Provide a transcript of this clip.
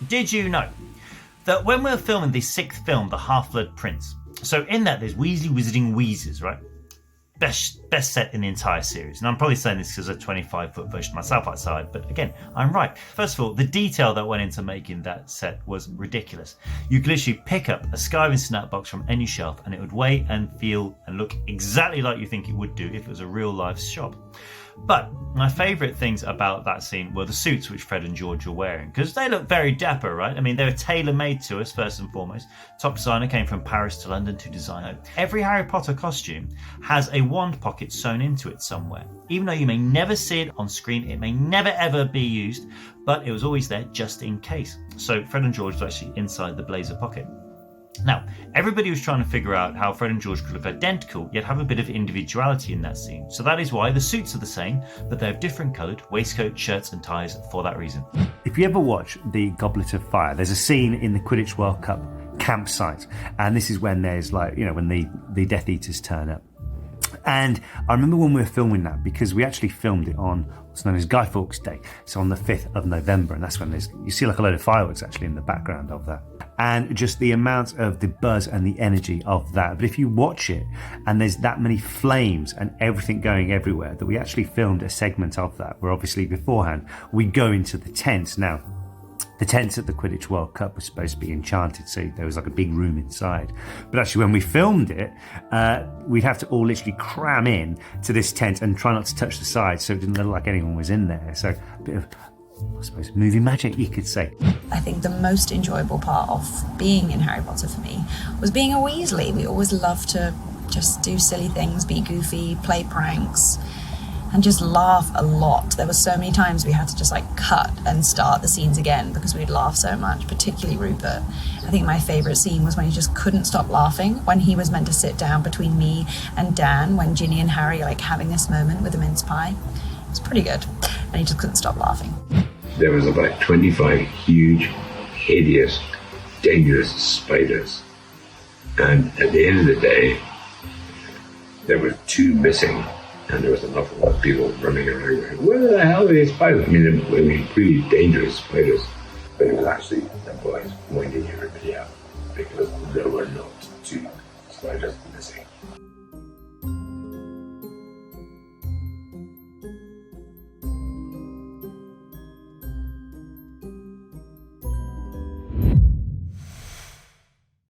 did you know that when we were filming the 6th film, The Half-Blood Prince, so in that there's Weasley Wizarding Wheezes, right? Best set in the entire series. And I'm probably saying this because of a 25-foot version myself outside, but again, I'm right. First of all, the detail that went into making that set was ridiculous. You could literally pick up a Skywin snack box from any shelf and it would weigh and feel and look exactly like you think it would do if it was a real life shop. But my favourite things about that scene were the suits which Fred and George were wearing, because they look very dapper, right? I mean, they were tailor-made to us, first and foremost. Top designer came from Paris to London to design it. Every Harry Potter costume has a wand pocket sewn into it somewhere. Even though you may never see it on screen, it may never ever be used, but it was always there just in case. So Fred and George was actually inside the blazer pocket. Now, everybody was trying to figure out how Fred and George could look identical, yet have a bit of individuality in that scene. So that is why the suits are the same, but they have different coloured waistcoats, shirts and ties for that reason. If you ever watch The Goblet of Fire, there's a scene in the Quidditch World Cup campsite, and this is when there's when the Death Eaters turn up. And I remember when we were filming that, because we actually filmed it on what's known as Guy Fawkes Day. So on the 5th of November, and that's when you see like a load of fireworks actually in the background of that. And just the amount of the buzz and the energy of that. But if you watch it and there's that many flames and everything going everywhere, that we actually filmed a segment of that where obviously beforehand we go into the tents. Now, the tents at the Quidditch World Cup were supposed to be enchanted, so there was like a big room inside. But actually when we filmed it, we'd have to all literally cram in to this tent and try not to touch the sides so it didn't look like anyone was in there. So a bit of, I suppose, movie magic, you could say. I think the most enjoyable part of being in Harry Potter for me was being a Weasley. We always loved to just do silly things, be goofy, play pranks, and just laugh a lot. There were so many times we had to just cut and start the scenes again because we'd laugh so much, particularly Rupert. I think my favourite scene was when he just couldn't stop laughing, when he was meant to sit down between me and Dan, when Ginny and Harry are having this moment with the mince pie. It was pretty good, and he just couldn't stop laughing. There was about 25 huge, hideous, dangerous spiders. And at the end of the day, there were 2 missing. And there was an awful lot of people running around going, where the hell are these spiders? I mean, pretty dangerous spiders. But it was actually the boys winding everybody up because there were not 2 spiders.